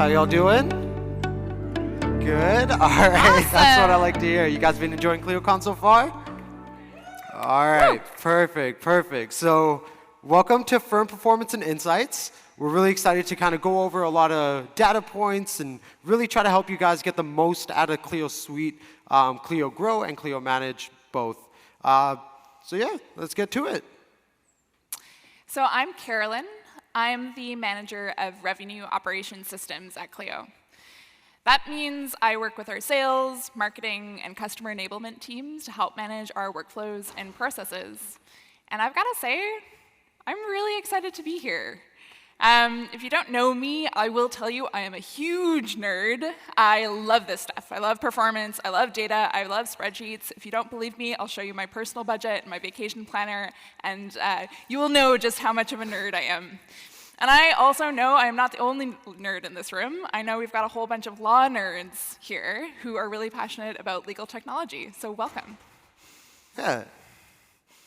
How y'all doing? Good? All right, Awesome. That's what I like to hear. You guys been enjoying ClioCon so far? All right, perfect. So welcome to Firm Performance and Insights. We're really excited to kind of go over a lot of data points and really try to help you guys get the most out of Clio Suite, Clio Grow, and Clio Manage both. So yeah, let's get to it. So I'm Carolyn. I'm the manager of revenue operation systems at Clio. That means I work with our sales, marketing, and customer enablement teams to help manage our workflows and processes. And I've got to say, I'm really excited to be here. If you don't know me, I will tell you I am a huge nerd. I love this stuff. I love performance. I love data. I love spreadsheets. If you don't believe me, I'll show you my personal budget and my vacation planner, and you will know just how much of a nerd I am. And I also know I am not the only nerd in this room. I know we've got a whole bunch of law nerds here who are really passionate about legal technology, so welcome. Yeah.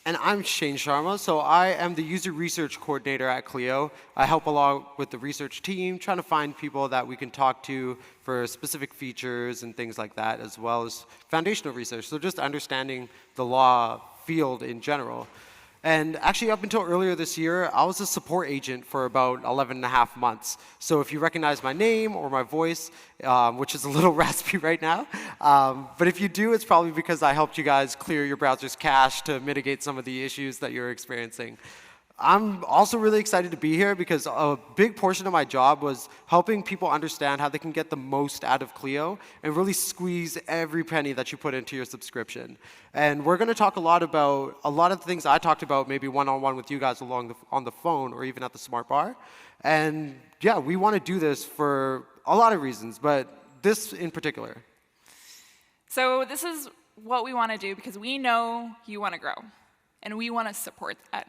And I'm Sharma, so I am the user research coordinator at Clio. I help along with the research team, trying to find people that we can talk to for specific features and things like that, as well as foundational research, so just understanding the law field in general. And actually, up until earlier this year, I was a support agent for about 11 and a half months. So if you recognize my name or my voice, which is a little raspy right now, but if you do, it's probably because I helped you guys clear your browser's cache to mitigate some of the issues that you're experiencing. I'm also really excited to be here because a big portion of my job was helping people understand how they can get the most out of Clio and really squeeze every penny that you put into your subscription. And we're going to talk a lot about a lot of the things I talked about, maybe one-on-one with you guys on the phone or even at the Smart Bar. And yeah, we want to do this for a lot of reasons, but this in particular. So this is what we want to do because we know you want to grow, and we want to support that.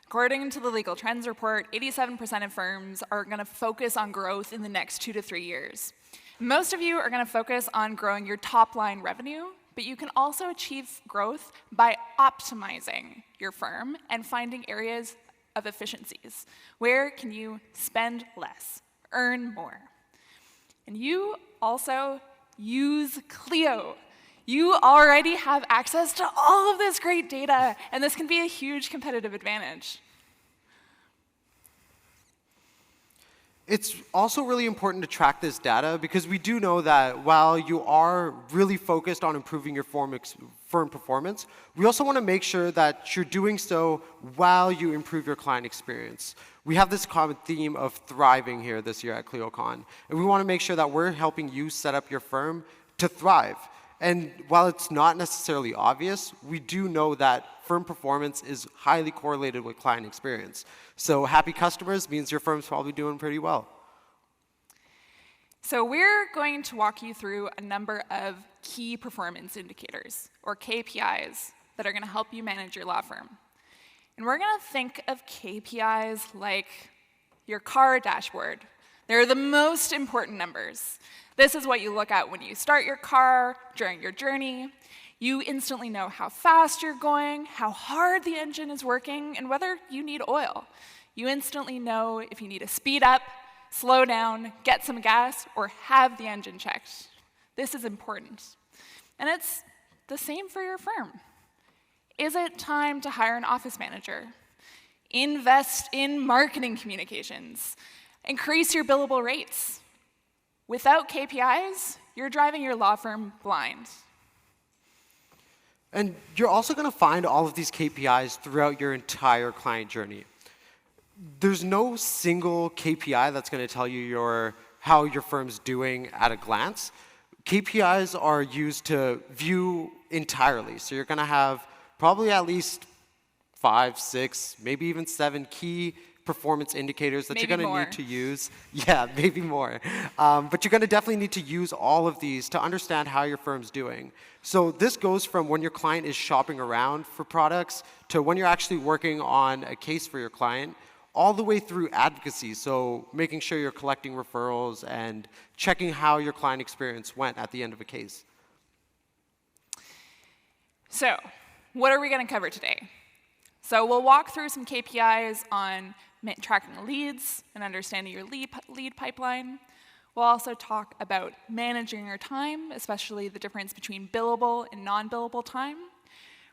According to the Legal Trends report, 87% of firms are going to focus on growth in the next 2 to 3 years. Most of you are going to focus on growing your top-line revenue, but you can also achieve growth by optimizing your firm and finding areas of efficiencies. Where can you spend less, earn more? And you also use Clio. You already have access to all of this great data, and this can be a huge competitive advantage. It's also really important to track this data because we do know that while you are really focused on improving your firm performance, we also want to make sure that you're doing so while you improve your client experience. We have this common theme of thriving here this year at ClioCon, and we want to make sure that we're helping you set up your firm to thrive. And while it's not necessarily obvious, we do know that firm performance is highly correlated with client experience. So happy customers means your firm's probably doing pretty well. So we're going to walk you through a number of key performance indicators, or KPIs, that are going to help you manage your law firm. And we're going to think of KPIs like your car dashboard. They're the most important numbers. This is what you look at when you start your car, during your journey. You instantly know how fast you're going, how hard the engine is working, and whether you need oil. You instantly know if you need to speed up, slow down, get some gas, or have the engine checked. This is important. And it's the same for your firm. Is it time to hire an office manager? Invest in marketing communications. Increase your billable rates. Without KPIs, you're driving your law firm blind. And you're also going to find all of these KPIs throughout your entire client journey. There's no single KPI that's going to tell you how your firm's doing at a glance. KPIs are used to view entirely. So you're going to have probably at least 5, 6, maybe even 7 key performance indicators that you're going to need to use. Yeah, maybe more. But you're going to definitely need to use all of these to understand how your firm's doing. So this goes from when your client is shopping around for products to when you're actually working on a case for your client, all the way through advocacy. So making sure you're collecting referrals and checking how your client experience went at the end of a case. So what are we going to cover today? So we'll walk through some KPIs on tracking leads and understanding your lead pipeline. We'll also talk about managing your time, especially the difference between billable and non-billable time.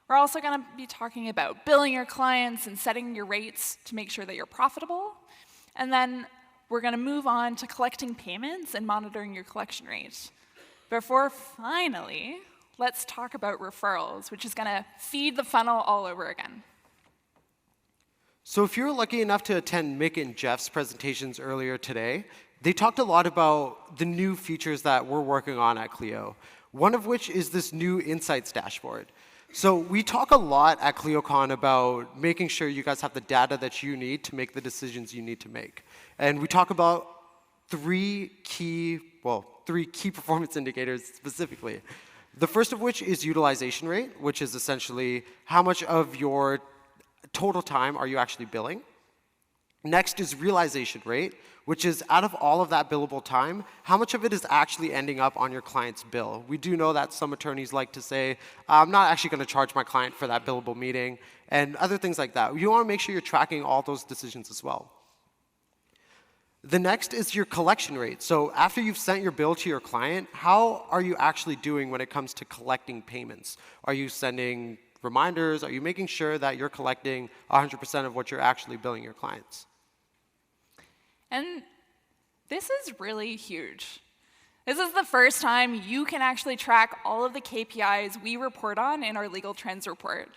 We're also going to be talking about billing your clients and setting your rates to make sure that you're profitable. And then we're going to move on to collecting payments and monitoring your collection rate. Before finally, let's talk about referrals, which is going to feed the funnel all over again. So if you were lucky enough to attend Mick and Jeff's presentations earlier today, they talked a lot about the new features that we're working on at Clio, one of which is this new Insights dashboard. So we talk a lot at ClioCon about making sure you guys have the data that you need to make the decisions you need to make. And we talk about three key performance indicators specifically. The first of which is utilization rate, which is essentially how much of your total time are you actually billing. Next is realization rate, which is out of all of that billable time, how much of it is actually ending up on your client's bill. We do know that some attorneys like to say, I'm not actually going to charge my client for that billable meeting, and other things like that. You want to make sure you're tracking all those decisions as well. The next is your collection rate. So after you've sent your bill to your client, how are you actually doing when it comes to collecting payments? Are you sending reminders? Are you making sure that you're collecting 100% of what you're actually billing your clients? And this is really huge. This is the first time you can actually track all of the KPIs we report on in our legal trends report.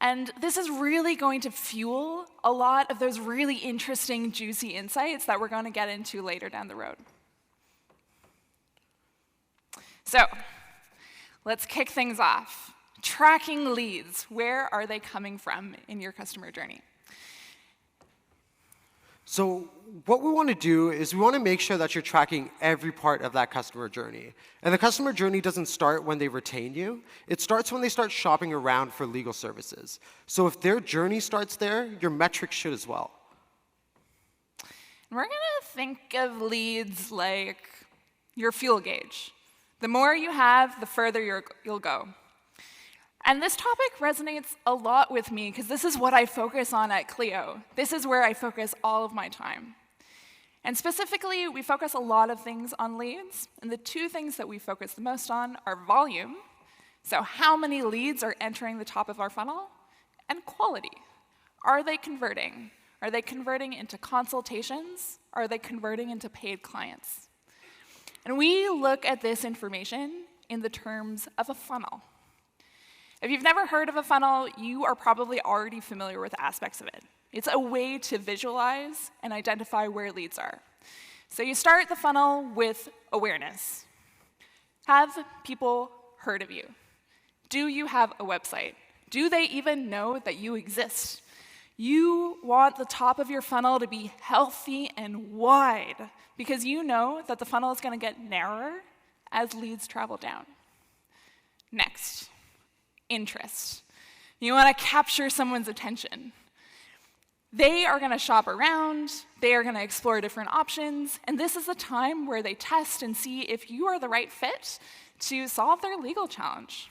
And this is really going to fuel a lot of those really interesting, juicy insights that we're going to get into later down the road. So let's kick things off. Tracking leads. Where are they coming from in your customer journey? So what we want to do is we want to make sure that you're tracking every part of that customer journey. And the customer journey doesn't start when they retain you. It starts when they start shopping around for legal services. So if their journey starts there, your metrics should as well. And we're going to think of leads like your fuel gauge. The more you have, the further you'll go. And this topic resonates a lot with me because this is what I focus on at Clio. This is where I focus all of my time. And specifically, we focus a lot of things on leads. And the two things that we focus the most on are volume, so how many leads are entering the top of our funnel, and quality. Are they converting? Are they converting into consultations? Are they converting into paid clients? And we look at this information in the terms of a funnel. If you've never heard of a funnel, you are probably already familiar with aspects of it. It's a way to visualize and identify where leads are. So you start the funnel with awareness. Have people heard of you? Do you have a website? Do they even know that you exist? You want the top of your funnel to be healthy and wide because you know that the funnel is going to get narrower as leads travel down. Next. Interest. You want to capture someone's attention. They are going to shop around, they are going to explore different options, and this is a time where they test and see if you are the right fit to solve their legal challenge.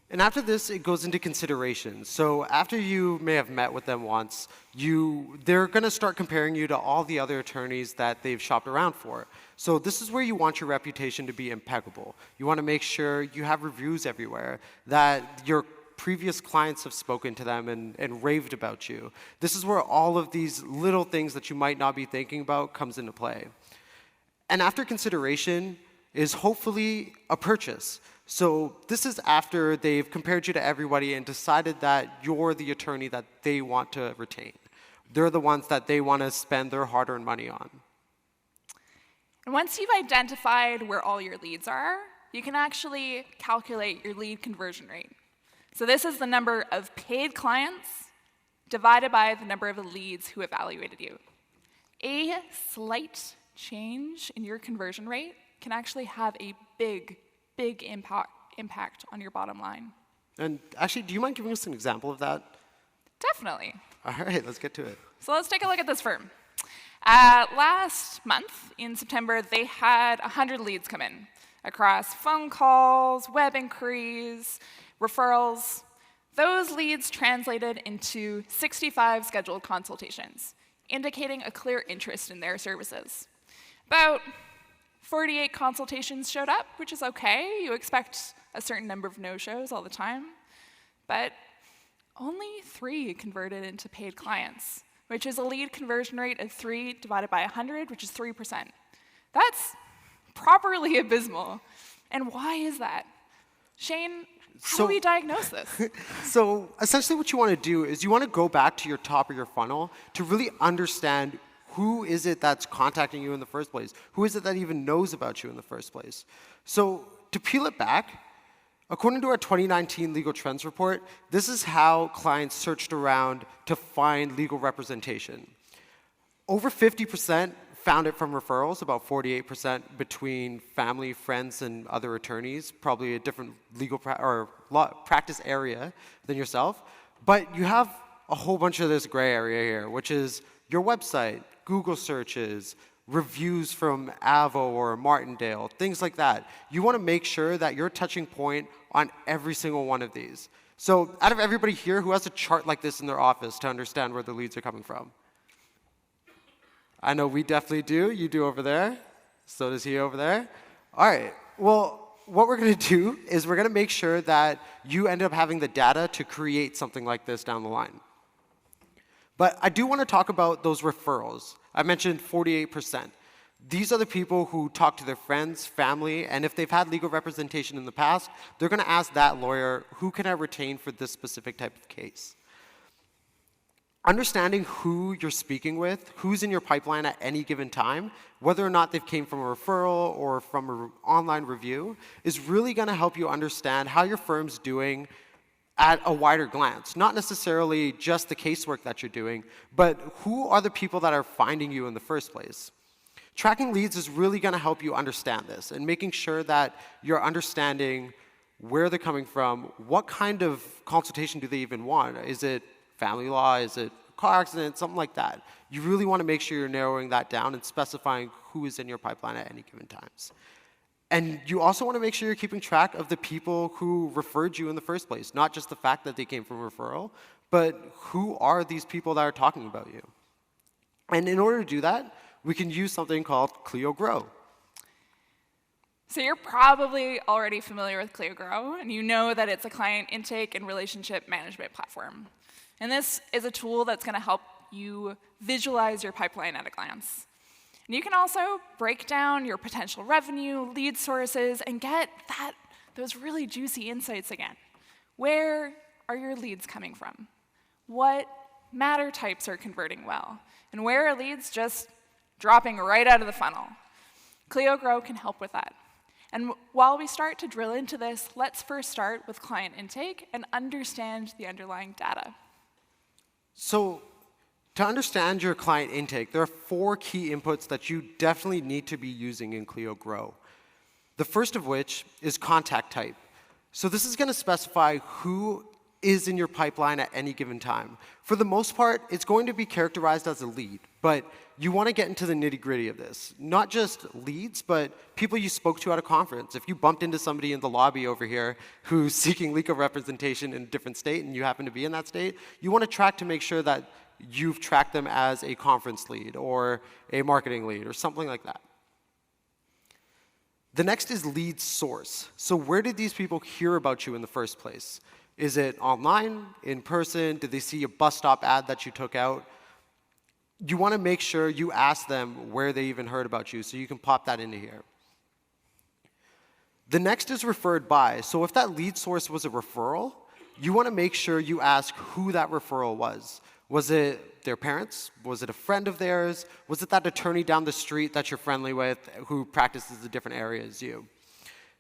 And after this, it goes into consideration. So after you may have met with them once, they're going to start comparing you to all the other attorneys that they've shopped around for. So this is where you want your reputation to be impeccable. You want to make sure you have reviews everywhere, that your previous clients have spoken to them and raved about you. This is where all of these little things that you might not be thinking about comes into play. And after consideration is hopefully a purchase. So this is after they've compared you to everybody and decided that you're the attorney that they want to retain. They're the ones that they want to spend their hard-earned money on. And once you've identified where all your leads are, you can actually calculate your lead conversion rate. So this is the number of paid clients divided by the number of leads who evaluated you. A slight change in your conversion rate can actually have a big impact on your bottom line. And actually, do you mind giving us an example of that? Definitely. All right, let's get to it. So let's take a look at this firm. Last month, in September, they had 100 leads come in across phone calls, web inquiries, referrals. Those leads translated into 65 scheduled consultations. indicating a clear interest in their services. About 48 consultations showed up, which is okay. You expect a certain number of no-shows all the time. But only 3 converted into paid clients, which is a lead conversion rate of 3 divided by 100, which is 3%. That's properly abysmal. And why is that? Shane, how do we diagnose this? So essentially what you want to do is you want to go back to your top of your funnel to really understand who is it that's contacting you in the first place? Who is it that even knows about you in the first place? So to peel it back, according to our 2019 Legal Trends report, this is how clients searched around to find legal representation. Over 50% found it from referrals, about 48% between family, friends, and other attorneys, probably a different legal practice area than yourself. But you have a whole bunch of this gray area here, which is your website, Google searches, reviews from Avo or Martindale, things like that. You want to make sure that you're touching point on every single one of these. So out of everybody here, who has a chart like this in their office to understand where the leads are coming from? I know we definitely do. You do over there. So does he over there. All right. Well, what we're going to do is we're going to make sure that you end up having the data to create something like this down the line. But I do want to talk about those referrals. I mentioned 48%. These are the people who talk to their friends, family, and if they've had legal representation in the past, they're going to ask that lawyer, who can I retain for this specific type of case? Understanding who you're speaking with, who's in your pipeline at any given time, whether or not they came from a referral or from an online review, is really going to help you understand how your firm's doing at a wider glance. Not necessarily just the casework that you're doing, but who are the people that are finding you in the first place. Tracking leads is really going to help you understand this and making sure that you're understanding where they're coming from, what kind of consultation do they even want. Is it family law? Is it car accident? Something like that. You really want to make sure you're narrowing that down and specifying who is in your pipeline at any given times. And you also want to make sure you're keeping track of the people who referred you in the first place, not just the fact that they came from referral, but who are these people that are talking about you. And in order to do that, we can use something called Clio Grow. So you're probably already familiar with Clio Grow, and you know that it's a client intake and relationship management platform. And this is a tool that's going to help you visualize your pipeline at a glance. And you can also break down your potential revenue, lead sources, and get those really juicy insights again. Where are your leads coming from? What matter types are converting well? And where are leads just dropping right out of the funnel? Clio Grow can help with that. And while we start to drill into this, let's first start with client intake and understand the underlying data. So to understand your client intake, there are 4 key inputs that you definitely need to be using in Clio Grow. The first of which is contact type. So this is going to specify who is in your pipeline at any given time. For the most part, it's going to be characterized as a lead, but you want to get into the nitty-gritty of this. Not just leads, but people you spoke to at a conference. If you bumped into somebody in the lobby over here who's seeking legal representation in a different state and you happen to be in that state, you want to track to make sure that you've tracked them as a conference lead or a marketing lead or something like that. The next is lead source. So where did these people hear about you in the first place? Is it online, in person? Did they see a bus stop ad that you took out? You want to make sure you ask them where they even heard about you, so you can pop that into here. The next is referred by. So if that lead source was a referral, you want to make sure you ask who that referral was. Was it their parents? Was it a friend of theirs? Was it that attorney down the street that you're friendly with who practices a different area as you?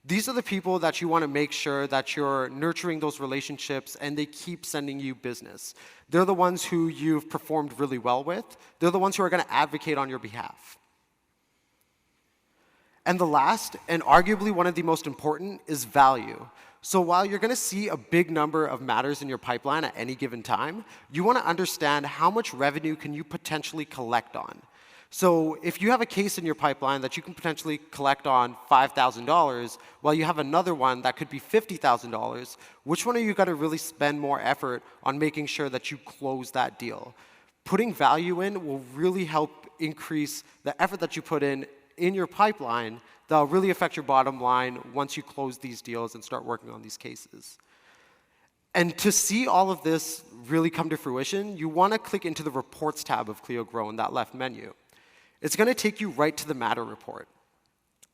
These are the people that you want to make sure that you're nurturing those relationships and they keep sending you business. They're the ones who you've performed really well with. They're the ones who are going to advocate on your behalf. And the last, and arguably one of the most important, is value. So while you're going to see a big number of matters in your pipeline at any given time, you want to understand how much revenue can you potentially collect on. So if you have a case in your pipeline that you can potentially collect on $5,000, while you have another one that could be $50,000, which one are you going to really spend more effort on making sure that you close that deal? putting value in will really help increase the effort that you put in your pipeline that'll really affect your bottom line once you close these deals and start working on these cases. And to see all of this really come to fruition, you want to click into the Reports tab of Clio Grow in that left menu. It's going to take you right to the Matter report.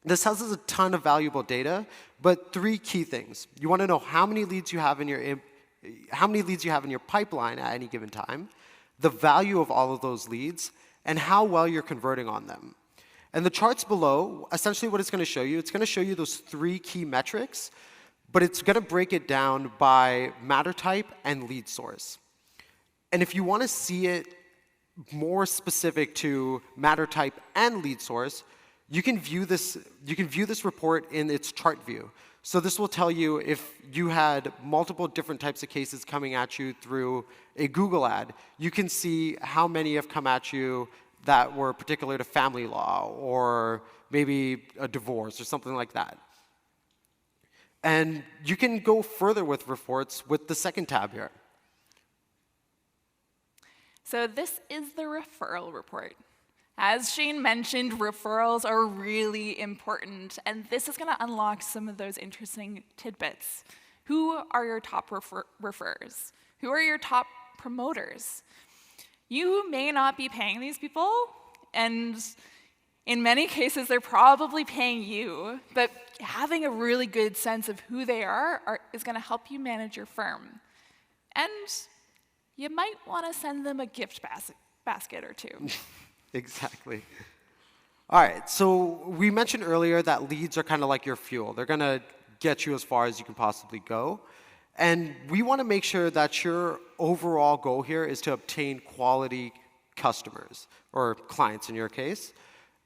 This has a ton of valuable data, but 3 key things. You want to know how many leads you have in your pipeline at any given time, the value of all of those leads, and how well you're converting on them. And the charts below, essentially what it's going to show you those 3 key metrics, but it's going to break it down by matter type and lead source. And if you want to see it more specific to matter type and lead source, you can view this report in its chart view. So this will tell you if you had multiple different types of cases coming at you through a Google ad, you can see how many have come at you that were particular to family law or maybe a divorce or something like that. And you can go further with reports with the second tab here. So this is the referral report. As Shane mentioned, referrals are really important, and this is going to unlock some of those interesting tidbits. Who are your top referrers? Who are your top promoters? You may not be paying these people, and in many cases, they're probably paying you, but having a really good sense of who they are is going to help you manage your firm. And you might want to send them a gift basket or two. Exactly. All right, so we mentioned earlier that leads are kind of like your fuel. They're going to get you as far as you can possibly go. And we want to make sure that your overall goal here is to obtain quality customers, or clients in your case.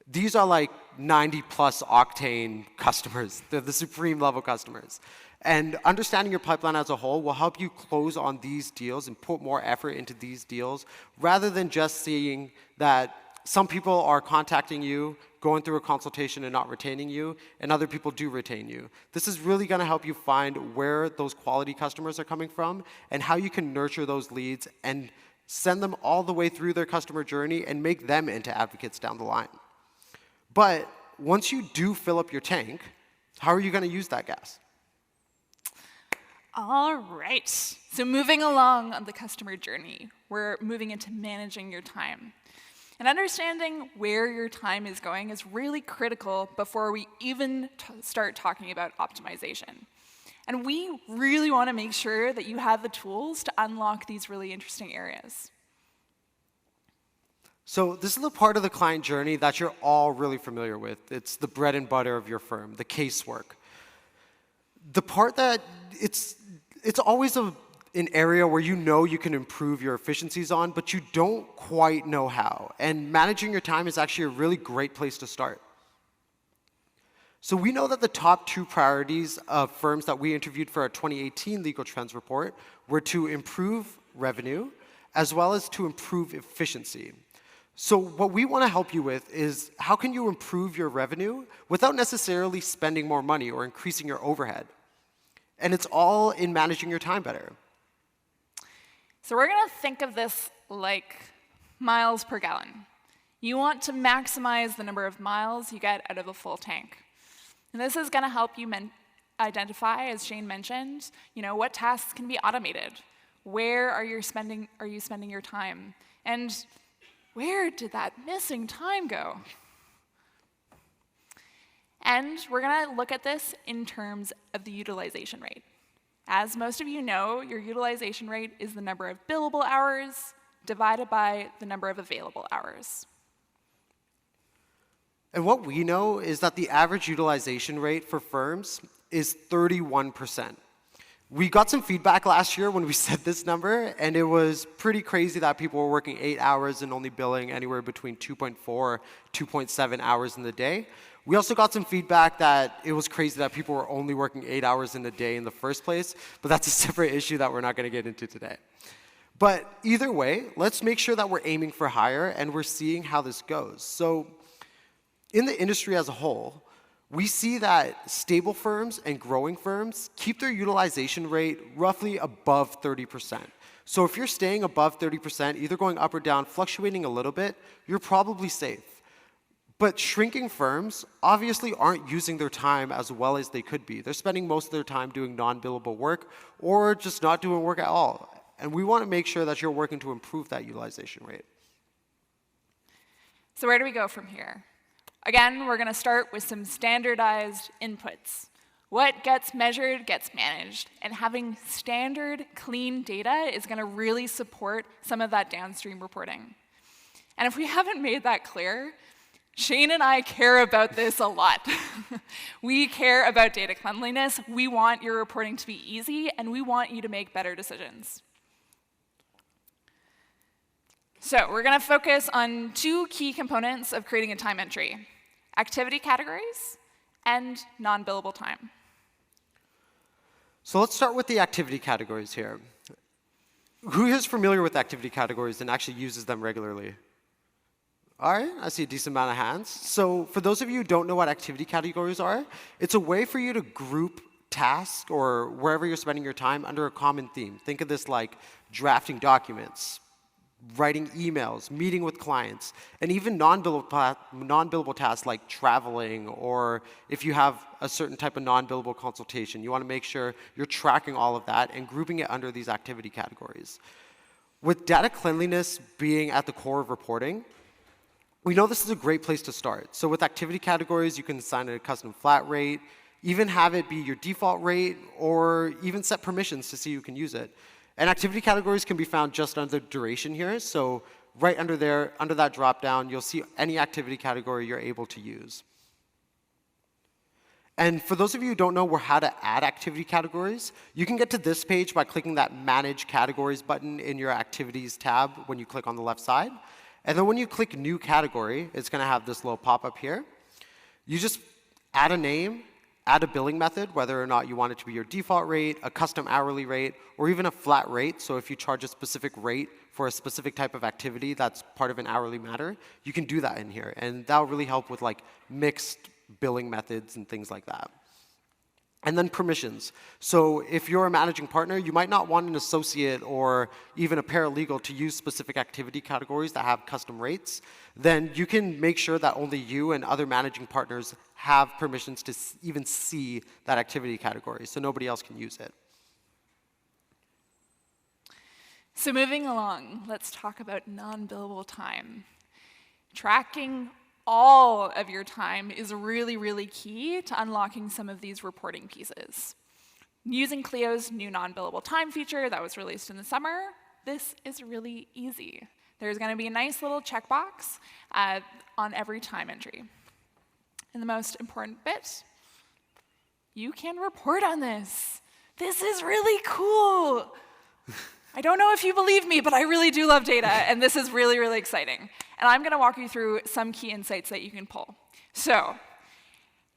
These are like 90-plus octane customers. They're the supreme level customers. And understanding your pipeline as a whole will help you close on these deals and put more effort into these deals rather than just seeing that some people are contacting you, going through a consultation and not retaining you, and other people do retain you. This is really going to help you find where those quality customers are coming from and how you can nurture those leads and send them all the way through their customer journey and make them into advocates down the line. But once you do fill up your tank, how are you going to use that gas? All right, so moving along on the customer journey, we're moving into managing your time. And understanding where your time is going is really critical before we even start talking about optimization. And we really want to make sure that you have the tools to unlock these really interesting areas. So this is the part of the client journey that you're all really familiar with. It's the bread and butter of your firm, the casework. The part that it's always an area where you know you can improve your efficiencies on, but you don't quite know how. And managing your time is actually a really great place to start. So we know that the top 2 priorities of firms that we interviewed for our 2018 Legal Trends report were to improve revenue as well as to improve efficiency. So what we want to help you with is how can you improve your revenue without necessarily spending more money or increasing your overhead? And it's all in managing your time better. So we're going to think of this like miles per gallon. You want to maximize the number of miles you get out of a full tank. And this is going to help you identify, as Shane mentioned, what tasks can be automated. Where are you spending your time? And where did that missing time go? And we're going to look at this in terms of the utilization rate. As most of you know, your utilization rate is the number of billable hours divided by the number of available hours. And what we know is that the average utilization rate for firms is 31%. We got some feedback last year when we said this number, and it was pretty crazy that people were working 8 hours and only billing anywhere between 2.4, 2.7 hours in the day. We also got some feedback that it was crazy that people were only working 8 hours in a day in the first place, but that's a separate issue that we're not going to get into today. But either way, let's make sure that we're aiming for higher and we're seeing how this goes. So in the industry as a whole, we see that stable firms and growing firms keep their utilization rate roughly above 30%. So if you're staying above 30%, either going up or down, fluctuating a little bit, you're probably safe. But shrinking firms obviously aren't using their time as well as they could be. They're spending most of their time doing non-billable work or just not doing work at all. And we want to make sure that you're working to improve that utilization rate. So where do we go from here? Again, we're going to start with some standardized inputs. What gets measured gets managed. And having standard, clean data is going to really support some of that downstream reporting. And if we haven't made that clear, Shane and I care about this a lot. We care about data cleanliness. We want your reporting to be easy, and we want you to make better decisions. So we're going to focus on two key components of creating a time entry: activity categories and non-billable time. So let's start with the activity categories here. Who is familiar with activity categories and actually uses them regularly? All right, I see a decent amount of hands. So for those of you who don't know what activity categories are, it's a way for you to group tasks or wherever you're spending your time under a common theme. Think of this like drafting writing emails, meeting with clients, and even non-billable tasks like traveling, or if you have a certain type of non-billable consultation, you want to make sure you're tracking all of that and grouping it under these activity categories. With data cleanliness being at the core of reporting, we know this is a great place to start. So with activity categories, you can assign a custom flat rate, even have it be your default rate, or even set permissions to see who can use it. And activity categories can be found just under duration here. So right under there, under that drop-down, you'll see any activity category you're able to use. And for those of you who don't know how to add activity categories, you can get to this page by clicking that Manage Categories button in your Activities tab when you click on the left side. And then when you click New Category, it's going to have this little pop-up here. You just add a name, add a billing method, whether or not you want it to be your default rate, a custom hourly rate, or even a flat rate. So if you charge a specific rate for a specific type of activity that's part of an hourly matter, you can do that in here. And that'll really help with like mixed billing methods and things like that. And then permissions. So if you're a managing partner, you might not want an associate or even a paralegal to use specific activity categories that have custom rates. Then you can make sure that only you and other managing partners have permissions to even see that activity category, so nobody else can use it. So moving along, let's talk about non-billable time. Tracking all of your time is really, really key to unlocking some of these reporting pieces. Using Clio's new non-billable time feature that was released in the summer, this is really easy. There's going to be a nice little checkbox on every time entry. And the most important bit, you can report on this. This is really cool. I don't know if you believe me, but I really do love data, and this is really, really exciting. And I'm going to walk you through some key insights that you can pull. So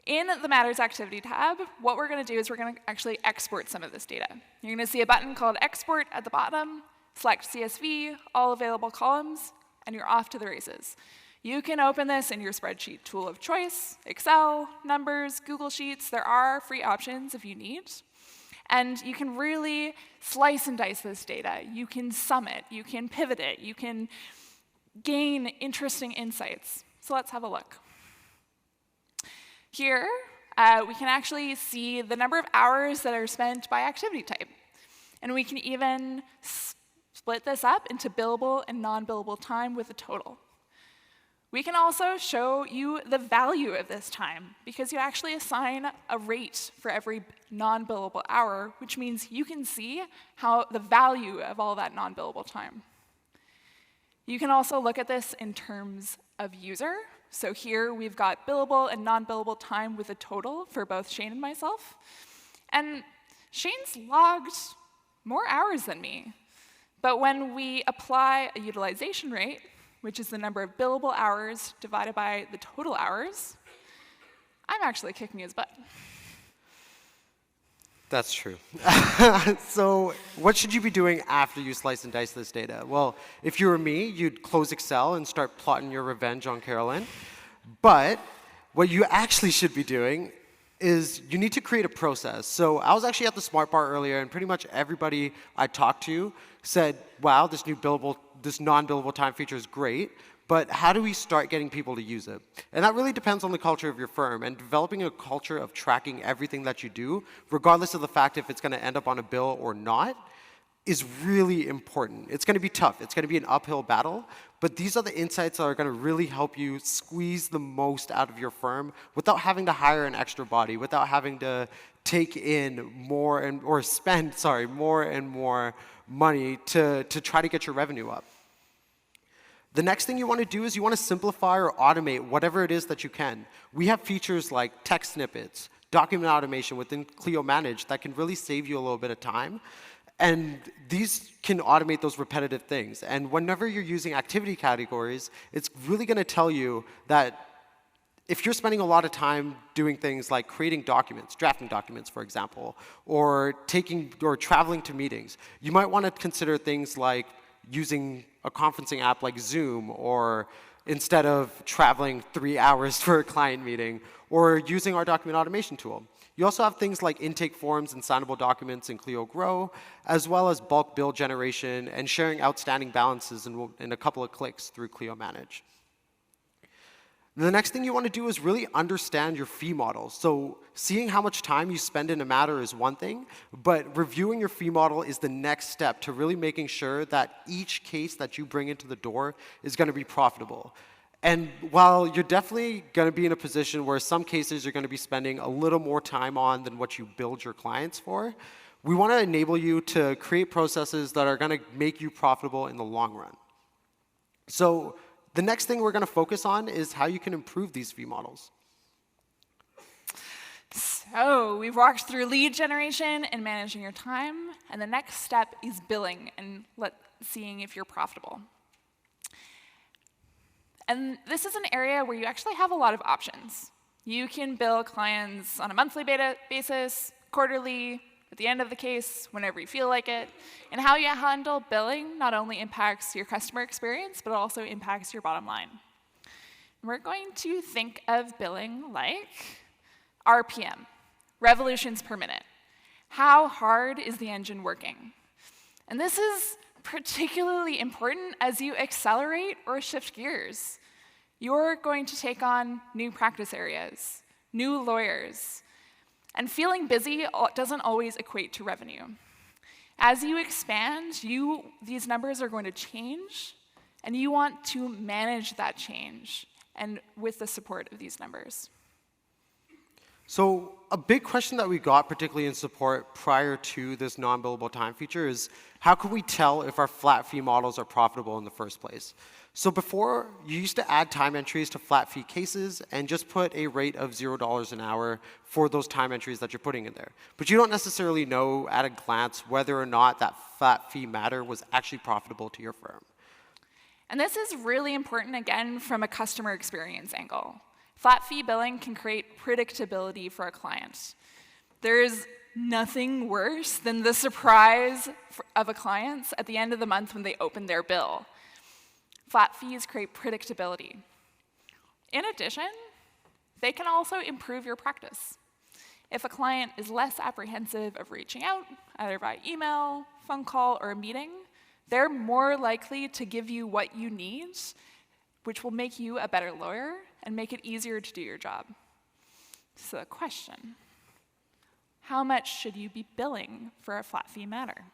in the Matters Activity tab, what we're going to do is we're going to actually export some of this data. You're going to see a button called Export at the bottom, select CSV, all available columns, and you're off to the races. You can open this in your spreadsheet tool of choice, Excel, Numbers, Google Sheets. There are free options if you need. And you can really slice and dice this data. You can sum it. You can pivot it. You can gain interesting insights. So let's have a look. Here, we can actually see the number of hours that are spent by activity type. And we can even split this up into billable and non-billable time with a total. We can also show you the value of this time, because you actually assign a rate for every non-billable hour, which means you can see how the value of all that non-billable time. You can also look at this in terms of user. So here we've got billable and non-billable time with a total for both Shane and myself. And Shane's logged more hours than me. But when we apply a utilization rate, which is the number of billable hours divided by the total hours, I'm actually kicking his butt. That's true. So what should you be doing after you slice and dice this data? Well, if you were me, you'd close Excel and start plotting your revenge on Carolyn. But What you actually should be doing is you need to create a process. So I was actually at the Smart Bar earlier, and pretty much everybody I talked to said, wow, this non-billable time feature is great, but how do we start getting people to use it? And that really depends on the culture of your firm, and developing a culture of tracking everything that you do, regardless of the fact if it's going to end up on a bill or not, is really important. It's going to be tough. It's going to be an uphill battle, but these are the insights that are going to really help you squeeze the most out of your firm without having to hire an extra body, without having to take in more or spend, more and more money to try to get your revenue up. The next thing you want to do is you want to simplify or automate whatever it is that you can. We have features like text snippets, document automation within Clio Manage that can really save you a little bit of time. And these can automate those repetitive things. And whenever you're using activity categories, it's really going to tell you that if you're spending a lot of time doing things like creating documents, drafting documents, for example, or traveling to meetings, you might want to consider things like using a conferencing app like Zoom, or instead of traveling 3 hours for a client meeting, or using our document automation tool. You also have things like intake forms and signable documents in Clio Grow, as well as bulk bill generation and sharing outstanding balances in a couple of clicks through Clio Manage. The next thing you want to do is really understand your fee model. So seeing how much time you spend in a matter is one thing, but reviewing your fee model is the next step to really making sure that each case that you bring into the door is going to be profitable. And while you're definitely going to be in a position where some cases you're going to be spending a little more time on than what you build your clients for, we want to enable you to create processes that are going to make you profitable in the long run. So the next thing we're going to focus on is how you can improve these fee models. So we've walked through lead generation and managing your time, and the next step is billing and seeing if you're profitable. And this is an area where you actually have a lot of options. You can bill clients on a monthly basis, quarterly, at the end of the case, whenever you feel like it. And how you handle billing not only impacts your customer experience, but also impacts your bottom line. We're going to think of billing like RPM, revolutions per minute. How hard is the engine working? And this is particularly important as you accelerate or shift gears. You're going to take on new practice areas, new lawyers, and feeling busy doesn't always equate to revenue. As you expand, these numbers are going to change, and you want to manage that change and with the support of these numbers. So a big question that we got, particularly in support prior to this non-billable time feature, is how can we tell if our flat fee models are profitable in the first place? So before, you used to add time entries to flat fee cases and just put a rate of $0 an hour for those time entries that you're putting in there. But you don't necessarily know at a glance whether or not that flat fee matter was actually profitable to your firm. And this is really important, again, from a customer experience angle. Flat fee billing can create predictability for a client. There's nothing worse than the surprise of a client at the end of the month when they open their bill. Flat fees create predictability. In addition, they can also improve your practice. If a client is less apprehensive of reaching out, either by email, phone call, or a meeting, they're more likely to give you what you need, which will make you a better lawyer and make it easier to do your job. So the question, how much should you be billing for a flat fee matter?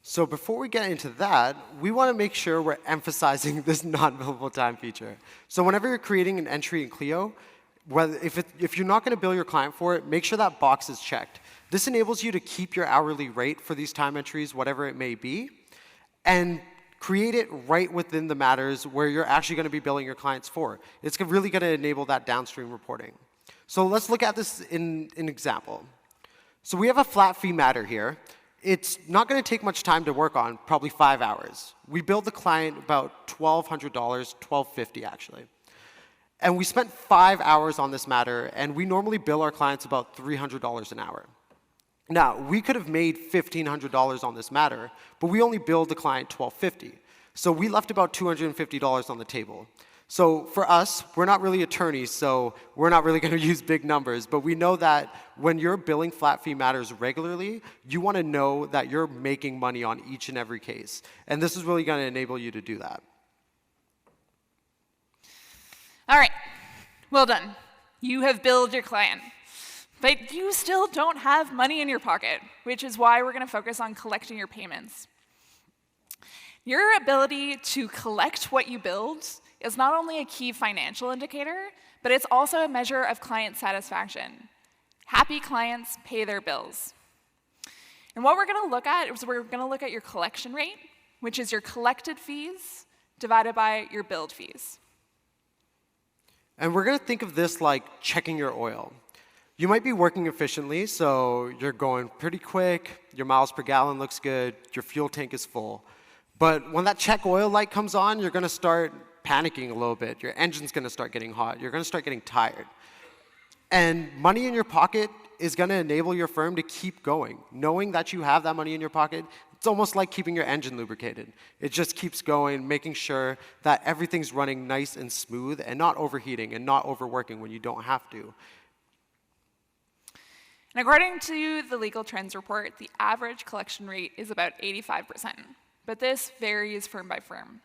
So before we get into that, we want to make sure we're emphasizing this non-billable time feature. So whenever you're creating an entry in Clio, if you're not going to bill your client for it, make sure that box is checked. This enables you to keep your hourly rate for these time entries, whatever it may be, and create it right within the matters where you're actually going to be billing your clients for. It's really going to enable that downstream reporting. So let's look at this in an example. So we have a flat fee matter here. It's not going to take much time to work on, probably 5 hours. We billed the client about $1,200, $1,250 actually. And we spent 5 hours on this matter, and we normally bill our clients about $300 an hour. Now, we could have made $1,500 on this matter, but we only billed the client $1,250. So we left about $250 on the table. So for us, we're not really attorneys, so we're not really going to use big numbers. But we know that when you're billing flat fee matters regularly, you want to know that you're making money on each and every case. And this is really going to enable you to do that. All right, well done. You have billed your client. But you still don't have money in your pocket, which is why we're going to focus on collecting your payments. Your ability to collect what you billed is not only a key financial indicator, but it's also a measure of client satisfaction. Happy clients pay their bills. And what we're going to look at is we're going to look at your collection rate, which is your collected fees divided by your billed fees. And we're going to think of this like checking your oil. You might be working efficiently, so you're going pretty quick, your miles per gallon looks good, your fuel tank is full. But when that check oil light comes on, you're going to start panicking a little bit. Your engine's going to start getting hot. You're going to start getting tired. And money in your pocket is going to enable your firm to keep going. Knowing that you have that money in your pocket, it's almost like keeping your engine lubricated. It just keeps going, making sure that everything's running nice and smooth and not overheating and not overworking when you don't have to. And according to the Legal Trends report, the average collection rate is about 85%, but this varies firm by firm.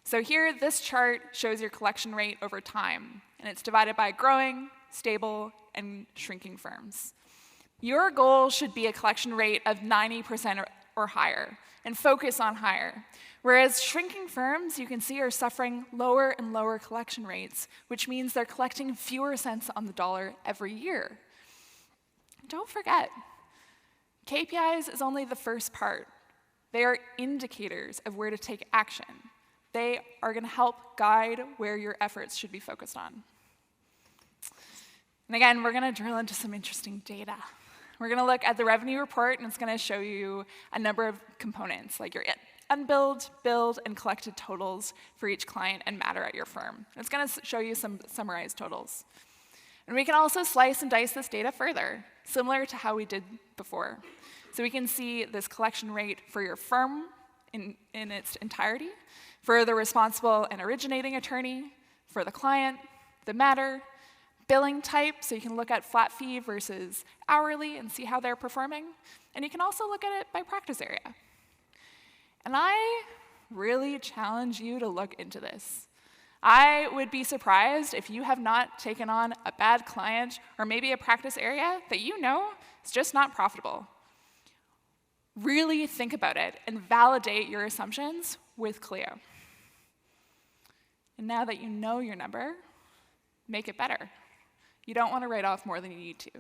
So here, this chart shows your collection rate over time, and it's divided by growing, stable, and shrinking firms. Your goal should be a collection rate of 90% or higher, and focus on higher. Whereas shrinking firms, you can see, are suffering lower and lower collection rates, which means they're collecting fewer cents on the dollar every year. Don't forget, KPIs is only the first part. They are indicators of where to take action. They are going to help guide where your efforts should be focused on. And again, we're going to drill into some interesting data. We're going to look at the revenue report, and it's going to show you a number of components, like your unbilled, billed, and collected totals for each client and matter at your firm. It's going to show you some summarized totals. And we can also slice and dice this data further, similar to how we did before. So we can see this collection rate for your firm in its entirety, for the responsible and originating attorney, for the client, the matter, billing type, so you can look at flat fee versus hourly and see how they're performing. And you can also look at it by practice area. And I really challenge you to look into this. I would be surprised if you have not taken on a bad client or maybe a practice area that you know is just not profitable. Really think about it and validate your assumptions with Clio. And now that you know your number, make it better. You don't want to write off more than you need to.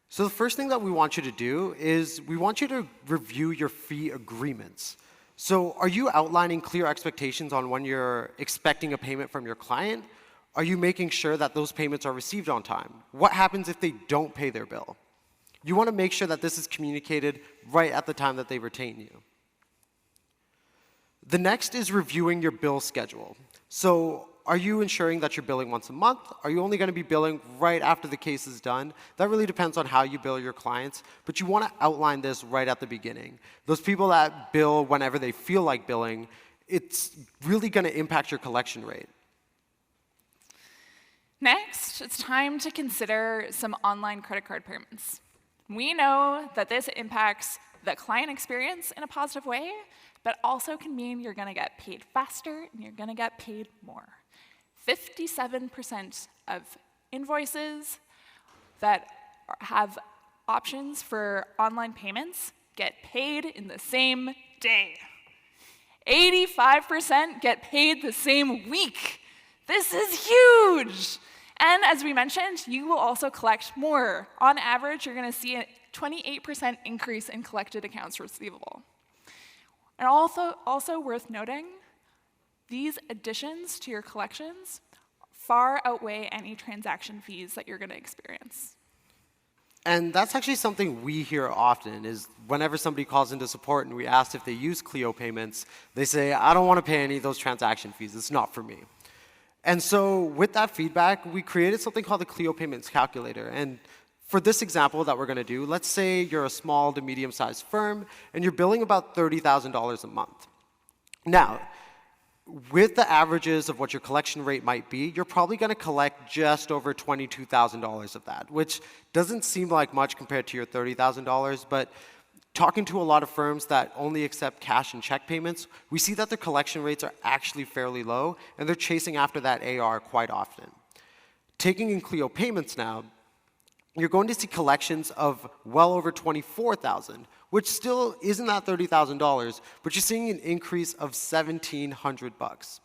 So the first thing that we want you to do is we want you to review your fee agreements. So are you outlining clear expectations on when you're expecting a payment from your client? Are you making sure that those payments are received on time? What happens if they don't pay their bill? You want to make sure that this is communicated right at the time that they retain you. The next is reviewing your bill schedule. So are you ensuring that you're billing once a month? Are you only going to be billing right after the case is done? That really depends on how you bill your clients, but you want to outline this right at the beginning. Those people that bill whenever they feel like billing, it's really going to impact your collection rate. Next, it's time to consider some online credit card payments. We know that this impacts the client experience in a positive way, but also can mean you're going to get paid faster and you're going to get paid more. 57% of invoices that have options for online payments get paid in the same day. 85% get paid the same week. This is huge. And as we mentioned, you will also collect more. On average, you're going to see a 28% increase in collected accounts receivable. And also worth noting, these additions to your collections far outweigh any transaction fees that you're going to experience. And that's actually something we hear often, is whenever somebody calls into support and we ask if they use Clio payments, they say, I don't want to pay any of those transaction fees. It's not for me. And so with that feedback, we created something called the Clio Payments Calculator. And for this example that we're going to do, let's say you're a small to medium-sized firm, and you're billing about $30,000 a month. Now, with the averages of what your collection rate might be, you're probably going to collect just over $22,000 of that, which doesn't seem like much compared to your $30,000. But talking to a lot of firms that only accept cash and check payments, we see that their collection rates are actually fairly low, and they're chasing after that AR quite often. Taking in Clio payments now, you're going to see collections of well over $24,000, which still isn't that $30,000, but you're seeing an increase of $1,700.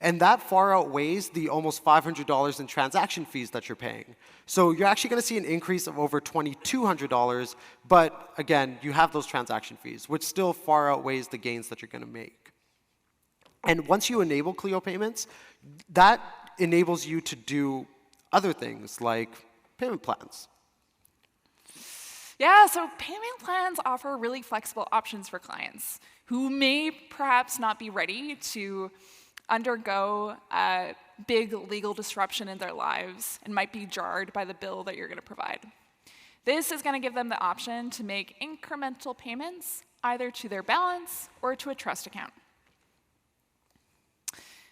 And that far outweighs the almost $500 in transaction fees that you're paying. So you're actually going to see an increase of over $2,200, but again, you have those transaction fees, which still far outweighs the gains that you're going to make. And once you enable Clio payments, that enables you to do other things like payment plans. Yeah, so payment plans offer really flexible options for clients who may perhaps not be ready to undergo a big legal disruption in their lives and might be jarred by the bill that you're going to provide. This is going to give them the option to make incremental payments either to their balance or to a trust account.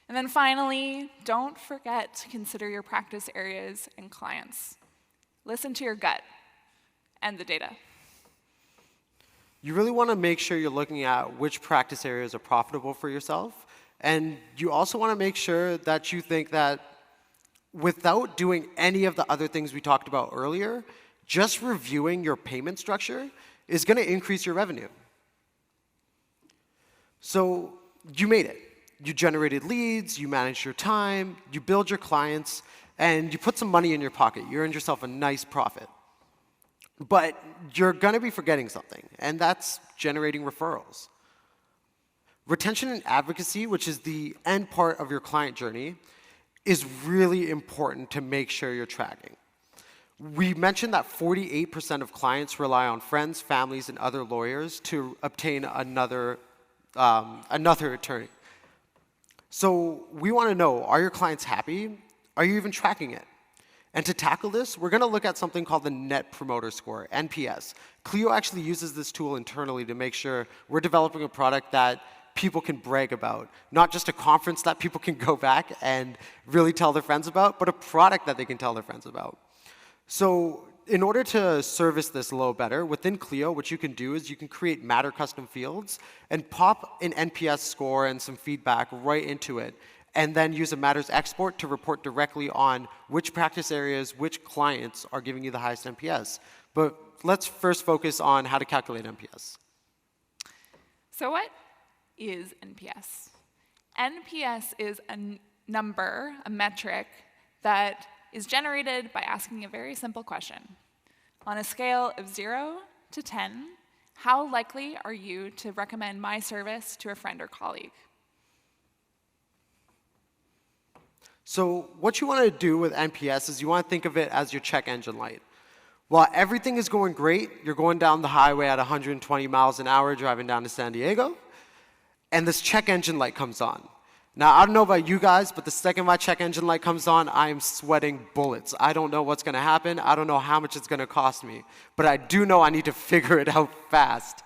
And then finally, don't forget to consider your practice areas and clients. Listen to your gut and the data. You really want to make sure you're looking at which practice areas are profitable for yourself. And you also want to make sure that you think that without doing any of the other things we talked about earlier, just reviewing your payment structure is going to increase your revenue. So you made it. You generated leads, you managed your time, you billed your clients, and you put some money in your pocket. You earned yourself a nice profit. But you're going to be forgetting something, and that's generating referrals. Retention and advocacy, which is the end part of your client journey, is really important to make sure you're tracking. We mentioned that 48% of clients rely on friends, families, and other lawyers to obtain another attorney. So we want to know, are your clients happy? Are you even tracking it? And to tackle this, we're going to look at something called the Net Promoter Score, NPS. Clio actually uses this tool internally to make sure we're developing a product that people can brag about. Not just a conference that people can go back and really tell their friends about, but a product that they can tell their friends about. So in order to service this a little better, within Clio, what you can do is you can create Matter custom fields and pop an NPS score and some feedback right into it, and then use a Matters export to report directly on which practice areas, which clients are giving you the highest NPS. But let's first focus on how to calculate NPS. So what is NPS? NPS is a number, a metric, that is generated by asking a very simple question. On a scale of 0 to 10, how likely are you to recommend my service to a friend or colleague? So what you want to do with NPS is you want to think of it as your check engine light. While everything is going great, you're going down the highway at 120 miles an hour driving down to San Diego, and this check engine light comes on. Now, I don't know about you guys, but the second my check engine light comes on, I am sweating bullets. I don't know what's going to happen. I don't know how much it's going to cost me. But I do know I need to figure it out fast.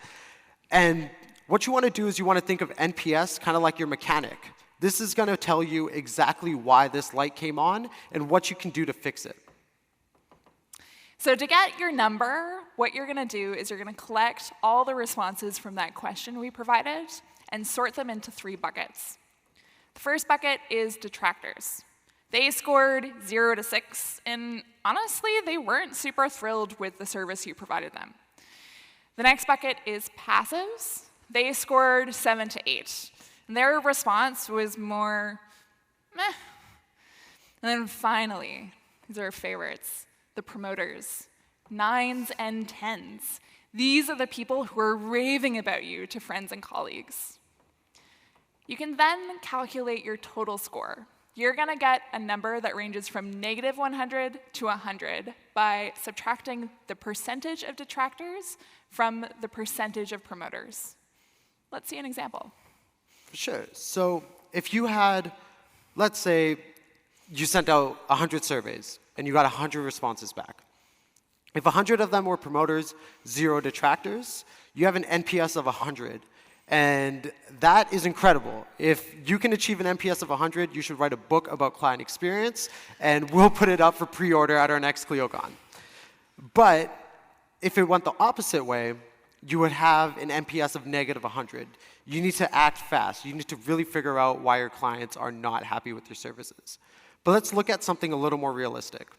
And what you want to do is you want to think of NPS kind of like your mechanic. This is going to tell you exactly why this light came on and what you can do to fix it. So to get your number, what you're going to do is you're going to collect all the responses from that question we provided and sort them into 3 buckets. The first bucket is detractors. They scored 0 to 6, and honestly, they weren't super thrilled with the service you provided them. The next bucket is passives. They scored 7 to 8. And their response was more meh. And then finally, these are our favorites, the promoters, 9s and 10s. These are the people who are raving about you to friends and colleagues. You can then calculate your total score. You're going to get a number that ranges from -100 to 100 by subtracting the percentage of detractors from the percentage of promoters. Let's see an example. Sure. So if you had, let's say, you sent out 100 surveys and you got 100 responses back. If 100 of them were promoters, 0 detractors, you have an NPS of 100. And that is incredible. If you can achieve an NPS of 100, you should write a book about client experience, and we'll put it up for pre-order at our next ClioCon. But if it went the opposite way, you would have an NPS of negative 100. You need to act fast. You need to really figure out why your clients are not happy with your services. But let's look at something a little more realistic.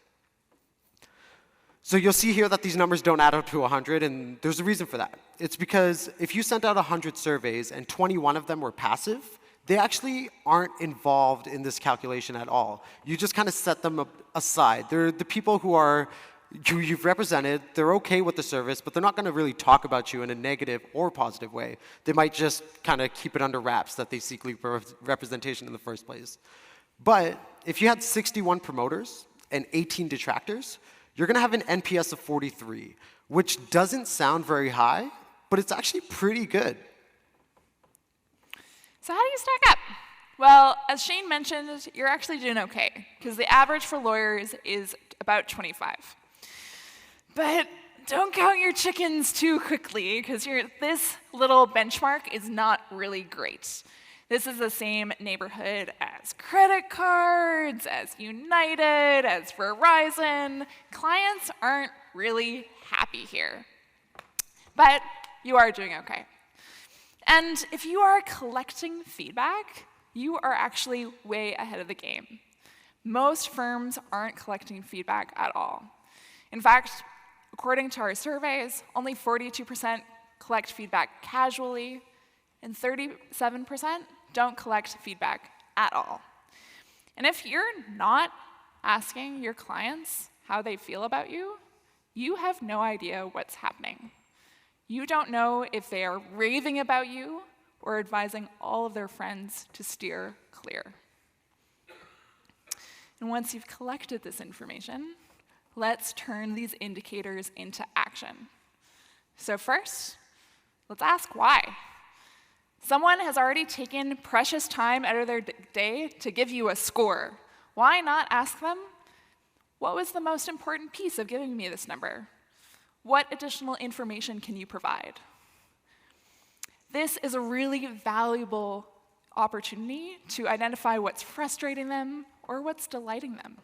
So you'll see here that these numbers don't add up to 100, and there's a reason for that. It's because if you sent out 100 surveys and 21 of them were passive, they actually aren't involved in this calculation at all. You just kind of set them aside. They're the people who you've represented. They're OK with the service, but they're not going to really talk about you in a negative or positive way. They might just kind of keep it under wraps that they seek representation in the first place. But if you had 61 promoters and 18 detractors, you're going to have an NPS of 43, which doesn't sound very high, but it's actually pretty good. So how do you stack up? Well, as Shane mentioned, you're actually doing OK, because the average for lawyers is about 25. But don't count your chickens too quickly, because this little benchmark is not really great. This is the same neighborhood as credit cards, as United, as Verizon. Clients aren't really happy here. But you are doing OK. And if you are collecting feedback, you are actually way ahead of the game. Most firms aren't collecting feedback at all. In fact, according to our surveys, only 42% collect feedback casually, and 37% don't collect feedback at all. And if you're not asking your clients how they feel about you, you have no idea what's happening. You don't know if they are raving about you or advising all of their friends to steer clear. And once you've collected this information, let's turn these indicators into action. So first, let's ask why. Someone has already taken precious time out of their day to give you a score. Why not ask them, what was the most important piece of giving me this number? What additional information can you provide? This is a really valuable opportunity to identify what's frustrating them or what's delighting them.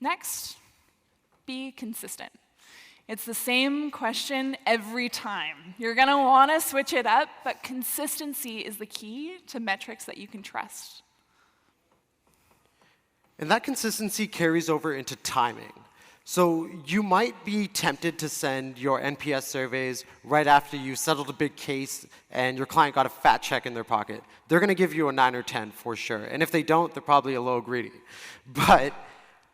Next, be consistent. It's the same question every time. You're going to want to switch it up, but consistency is the key to metrics that you can trust. And that consistency carries over into timing. So you might be tempted to send your NPS surveys right after you settled a big case and your client got a fat check in their pocket. They're going to give you a 9 or 10 for sure. And if they don't, they're probably a little greedy. But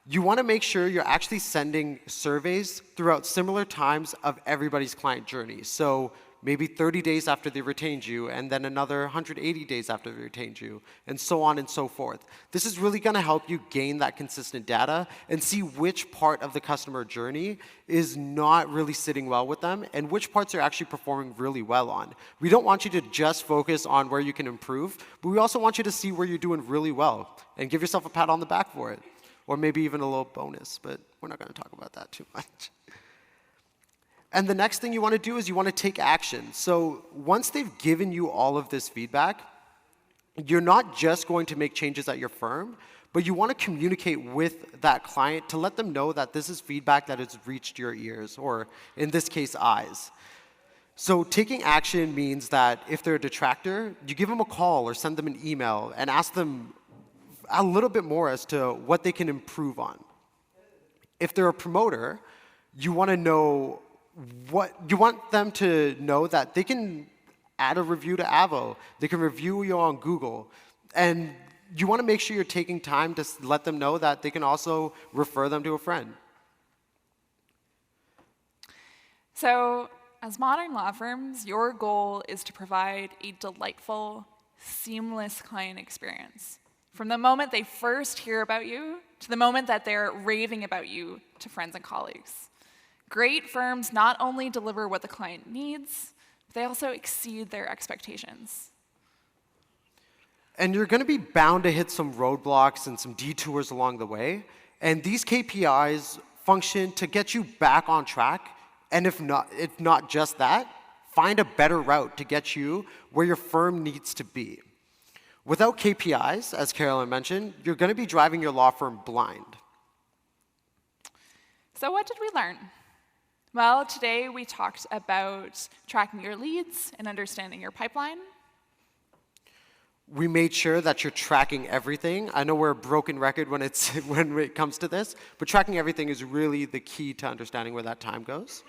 you want to make sure you're actually sending surveys throughout similar times of everybody's client journey. So maybe 30 days after they retained you, and then another 180 days after they retained you, and so on and so forth. This is really going to help you gain that consistent data and see which part of the customer journey is not really sitting well with them and which parts are actually performing really well on. We don't want you to just focus on where you can improve, but we also want you to see where you're doing really well and give yourself a pat on the back for it. Or maybe even a little bonus, but we're not going to talk about that too much. And the next thing you want to do is you want to take action. So once they've given you all of this feedback, you're not just going to make changes at your firm, but you want to communicate with that client to let them know that this is feedback that has reached your ears, or in this case, eyes. So taking action means that if they're a detractor, you give them a call or send them an email and ask them a little bit more as to what they can improve on. If they're a promoter, you want to know you want them to know that they can add a review to Avo, they can review you on Google, and you want to make sure you're taking time to let them know that they can also refer them to a friend. So, as modern law firms, your goal is to provide a delightful, seamless client experience. From the moment they first hear about you to the moment that they're raving about you to friends and colleagues. Great firms not only deliver what the client needs, but they also exceed their expectations. And you're going to be bound to hit some roadblocks and some detours along the way. And these KPIs function to get you back on track. And if not just that, find a better route to get you where your firm needs to be. Without KPIs, as Carolyn mentioned, you're going to be driving your law firm blind. So what did we learn? Well, today we talked about tracking your leads and understanding your pipeline. We made sure that you're tracking everything. I know we're a broken record when it comes to this, but tracking everything is really the key to understanding where that time goes.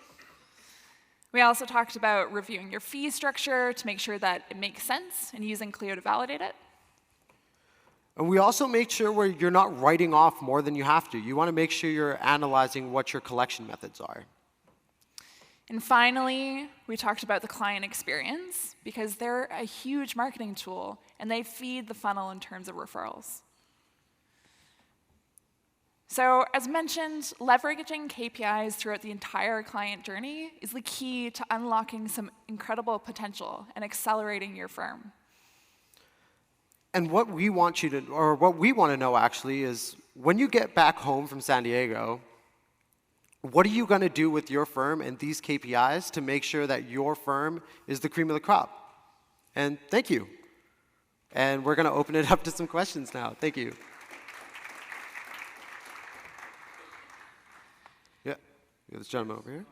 We also talked about reviewing your fee structure to make sure that it makes sense and using Clio to validate it. And we also make sure where you're not writing off more than you have to. You want to make sure you're analyzing what your collection methods are. And finally, we talked about the client experience because they're a huge marketing tool and they feed the funnel in terms of referrals. So as mentioned, leveraging KPIs throughout the entire client journey is the key to unlocking some incredible potential and accelerating your firm. And what we want you to, or what we want to know actually is when you get back home from San Diego, what are you going to do with your firm and these KPIs to make sure that your firm is the cream of the crop? And thank you. And we're going to open it up to some questions now. Thank you. Yeah, this gentleman over here.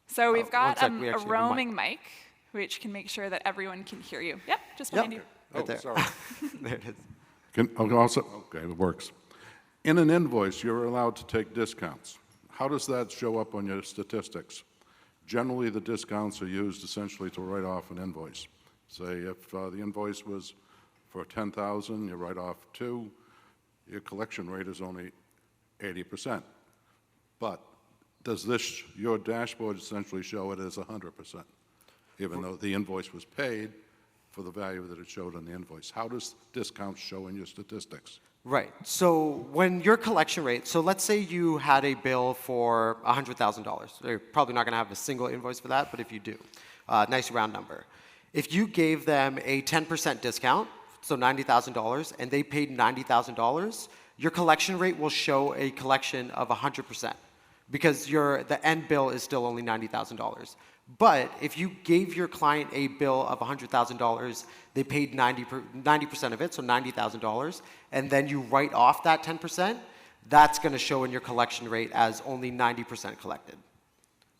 So we've got one sec, we a actually have a roaming mic, which can make sure that everyone can hear you. Yep, just behind you. Right there. Sorry. There it is. Okay, it works. In an invoice, you're allowed to take discounts. How does that show up on your statistics? Generally, the discounts are used essentially to write off an invoice. Say if the invoice was for $10,000, you write off 2, your collection rate is only 80%. But does your dashboard essentially show it as 100%, even though the invoice was paid for the value that it showed on the invoice? How does discounts show in your statistics? Right. So when your collection rate, so let's say you had a bill for $100,000. You're probably not going to have a single invoice for that, but if you do, nice round number. If you gave them a 10% discount, so $90,000, and they paid $90,000, your collection rate will show a collection of 100% because the end bill is still only $90,000. But if you gave your client a bill of $100,000, they paid 90% of it, so $90,000, and then you write off that 10%, that's going to show in your collection rate as only 90% collected.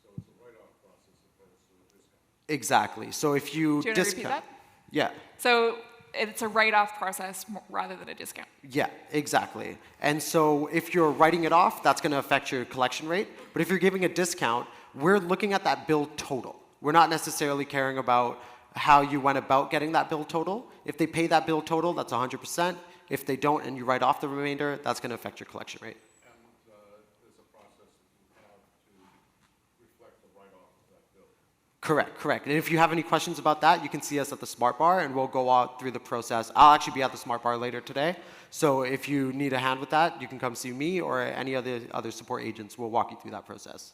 So it's a write-off process opposed to a discount. Exactly. So if you Do you want to repeat that? Yeah. So it's a write-off process rather than a discount. Yeah, exactly. And so if you're writing it off, that's going to affect your collection rate. But if you're giving a discount, we're looking at that bill total. We're not necessarily caring about how you went about getting that bill total. If they pay that bill total, that's 100%. If they don't and you write off the remainder, that's going to affect your collection rate. And there's a process that you have to reflect the write-off of that bill. Correct, correct. And if you have any questions about that, you can see us at the Smart Bar, and we'll go out through the process. I'll actually be at the Smart Bar later today. So if you need a hand with that, you can come see me or any other support agents. We'll walk you through that process.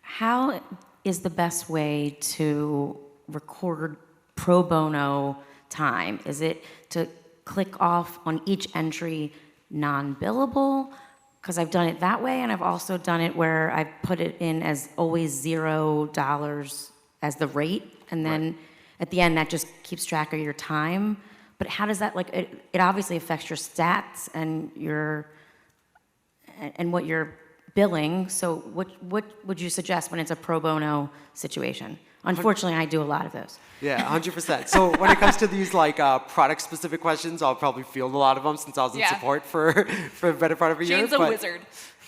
How is the best way to record pro bono time? Is it to click off on each entry non-billable? Because I've done it that way, and I've also done it where I've put it in as always $0 as the rate, and then at the end that just keeps track of your time. But how does that, like, it obviously affects your stats and what you're billing. So what would you suggest when it's a pro bono situation? Unfortunately, I do a lot of those. Yeah, 100%. So when it comes to these product-specific questions, I'll probably field a lot of them since I was in support for a better part of a year. Jane's a wizard.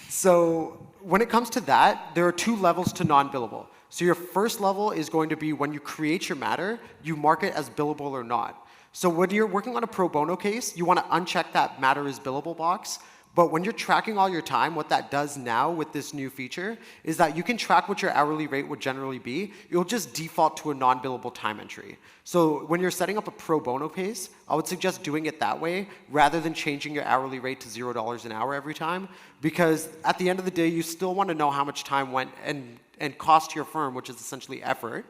So when it comes to that, there are 2 levels to non-billable. So your first level is going to be when you create your matter, you mark it as billable or not. So when you're working on a pro bono case, you want to uncheck that matter is billable box. But when you're tracking all your time, what that does now with this new feature is that you can track what your hourly rate would generally be. You'll just default to a non-billable time entry. So when you're setting up a pro bono case, I would suggest doing it that way rather than changing your hourly rate to $0 an hour every time. Because at the end of the day, you still want to know how much time went and cost to your firm, which is essentially effort,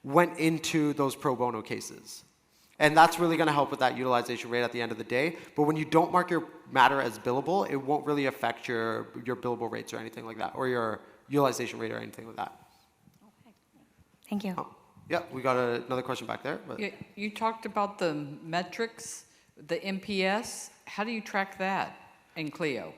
went into those pro bono cases. And that's really going to help with that utilization rate at the end of the day. But when you don't mark your matter as billable, it won't really affect your billable rates or anything like that, or your utilization rate or anything like that. Thank you. Yeah, we got another question back there. But You talked about the metrics, the NPS. How do you track that in Clio?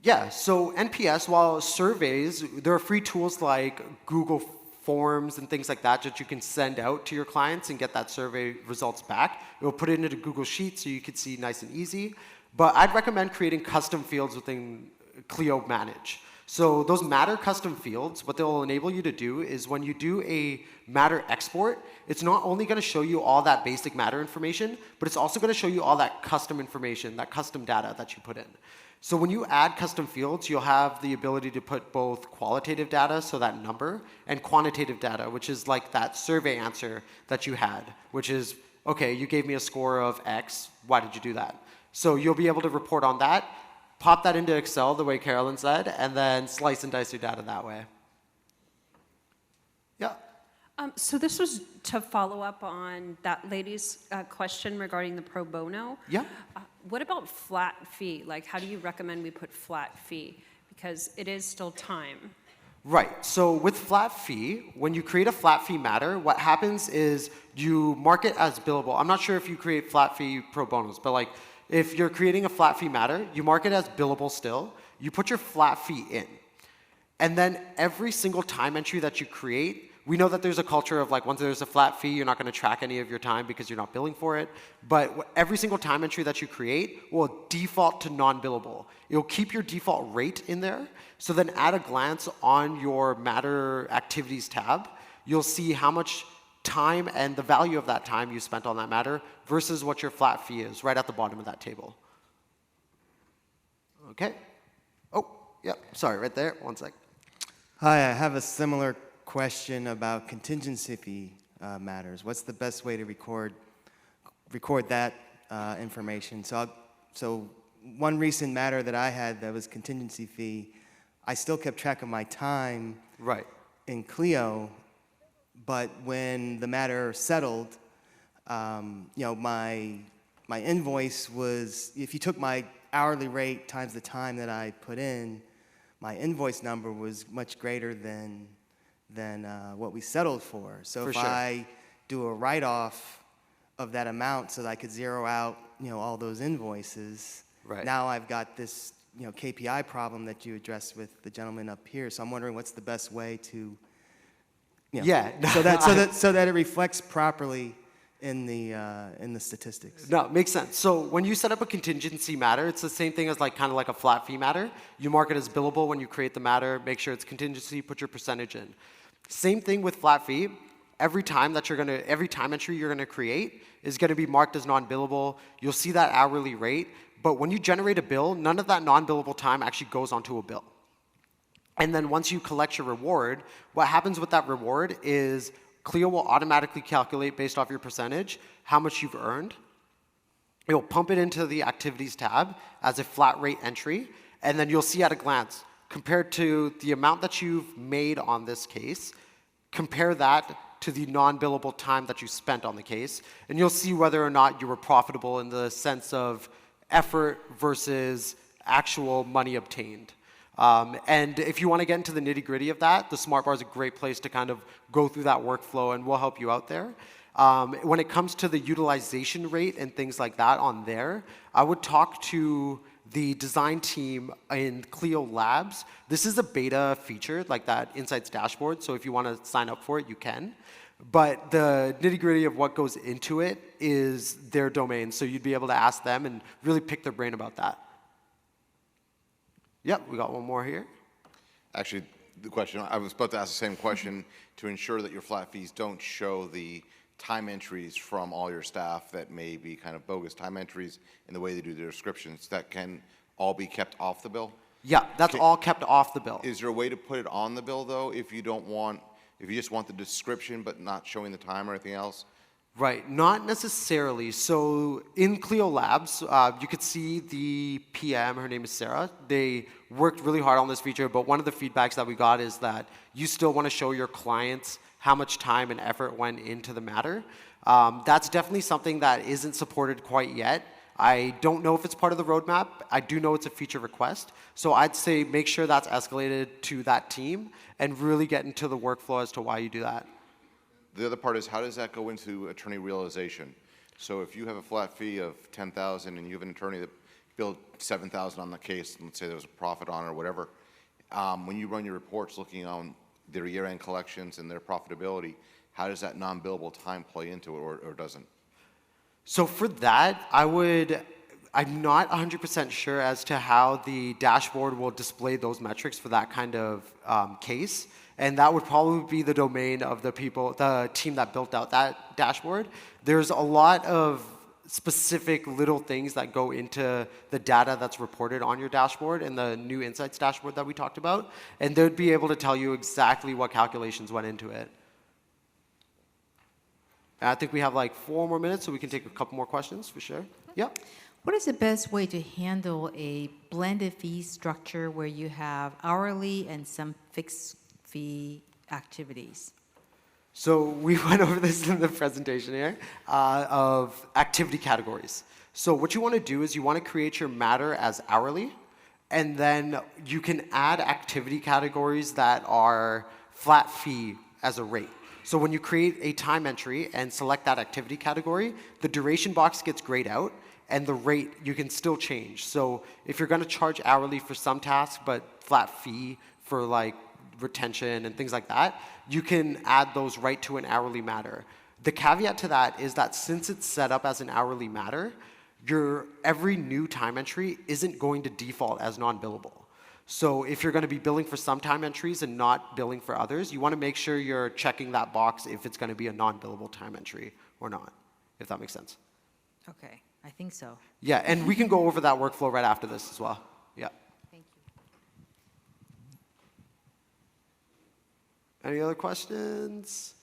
yeah, so NPS, while surveys, there are free tools like Google Forms and things like that you can send out to your clients and get that survey results back. It will put it into Google Sheets so you can see nice and easy. But I'd recommend creating custom fields within Clio Manage. So those matter custom fields, what they'll enable you to do is when you do a matter export, it's not only going to show you all that basic matter information, but it's also going to show you all that custom information, that custom data that you put in. So when you add custom fields, you'll have the ability to put both qualitative data, so that number, and quantitative data, which is like that survey answer that you had, which is, okay, you gave me a score of X, why did you do that? So you'll be able to report on that, pop that into Excel the way Carolyn said, and then slice and dice your data that way. Yeah. So this was to follow up on that lady's question regarding the pro bono. Yeah. What about flat fee? Like, how do you recommend we put flat fee? Because it is still time. Right. So with flat fee, when you create a flat fee matter, what happens is you mark it as billable. I'm not sure if you create flat fee pro bonos, but like if you're creating a flat fee matter, you mark it as billable still. You put your flat fee in. And then every single time entry that you create, we know that there's a culture of like once there's a flat fee, you're not going to track any of your time because you're not billing for it. But every single time entry that you create will default to non-billable. It'll keep your default rate in there. So then at a glance on your Matter Activities tab, you'll see how much time and the value of that time you spent on that matter versus what your flat fee is right at the bottom of that table. Okay. Oh, yeah, sorry, right there. One sec. Hi, I have a similar question about contingency fee matters. What's the best way to record that information? So one recent matter that I had that was contingency fee, I still kept track of my time in Clio, but when the matter settled, my invoice was, if you took my hourly rate times the time that I put in, my invoice number was much greater than what we settled for. So if I do a write-off of that amount so that I could zero out, all those invoices, now I've got this, KPI problem that you addressed with the gentleman up here. So I'm wondering what's the best way to, so that it reflects properly in the statistics. No, it makes sense. So when you set up a contingency matter, it's the same thing as kind of like a flat fee matter. You mark it as billable when you create the matter, make sure it's contingency, put your percentage in. Same thing with flat fee. Every time entry you're gonna create is gonna be marked as non-billable. You'll see that hourly rate, but when you generate a bill, none of that non-billable time actually goes onto a bill. And then once you collect your reward, what happens with that reward is Clio will automatically calculate based off your percentage how much you've earned. It will pump it into the activities tab as a flat rate entry, and then you'll see at a glance, compared to the amount that you've made on this case, compare that to the non-billable time that you spent on the case, and you'll see whether or not you were profitable in the sense of effort versus actual money obtained. And if you want to get into the nitty-gritty of that, the Smart Bar is a great place to kind of go through that workflow, and we'll help you out there. When it comes to the utilization rate and things like that on there, I would talk to the design team in Clio Labs. This is a beta feature, like that Insights dashboard, so if you want to sign up for it, you can. But the nitty-gritty of what goes into it is their domain, so you'd be able to ask them and really pick their brain about that. Yep, we got one more here. Actually, the question, I was about to ask the same question, to ensure that your flat fees don't show the time entries from all your staff that may be kind of bogus time entries in the way they do their descriptions, that can all be kept off the bill? Yeah, that's all kept off the bill. Is there a way to put it on the bill, though, if you just want the description but not showing the time or anything else? Right, not necessarily. So in Clio Labs, you could see the PM, her name is Sarah. They worked really hard on this feature, but one of the feedbacks that we got is that you still want to show your clients how much time and effort went into the matter. That's definitely something that isn't supported quite yet. I don't know if it's part of the roadmap. I do know it's a feature request. So I'd say make sure that's escalated to that team and really get into the workflow as to why you do that. The other part is, how does that go into attorney realization? So if you have a flat fee of 10,000 and you have an attorney that billed 7,000 on the case, and let's say there was a profit on it or whatever, when you run your reports looking on their year-end collections and their profitability, how does that non-billable time play into it, or doesn't? So for that, I'm not 100% sure as to how the dashboard will display those metrics for that kind of case. And that would probably be the domain of the team that built out that dashboard. There's a lot of specific little things that go into the data that's reported on your dashboard and the new insights dashboard that we talked about. And they'd be able to tell you exactly what calculations went into it. And I think we have like 4 more minutes, so we can take a couple more questions for sure. Yep. What is the best way to handle a blended fee structure where you have hourly and some fixed fee activities? So we went over this in the presentation here of activity categories. So what you want to do is you want to create your matter as hourly, and then you can add activity categories that are flat fee as a rate. So when you create a time entry and select that activity category, the duration box gets grayed out, and the rate you can still change. So if you're going to charge hourly for some tasks, but flat fee for like retention and things like that, you can add those right to an hourly matter. The caveat to that is that since it's set up as an hourly matter, every new time entry isn't going to default as non-billable. So if you're going to be billing for some time entries and not billing for others, you want to make sure you're checking that box if it's going to be a non-billable time entry or not, if that makes sense. Okay, I think so. Yeah, and we can go over that workflow right after this as well. Yeah. Thank you. Any other questions?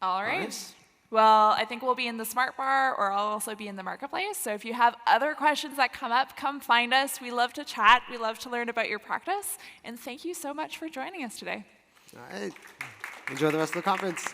All right. Nice. Well, I think we'll be in the Smart Bar, or I'll also be in the Marketplace. So if you have other questions that come up, come find us. We love to chat. We love to learn about your practice. And thank you so much for joining us today. All right. Enjoy the rest of the conference.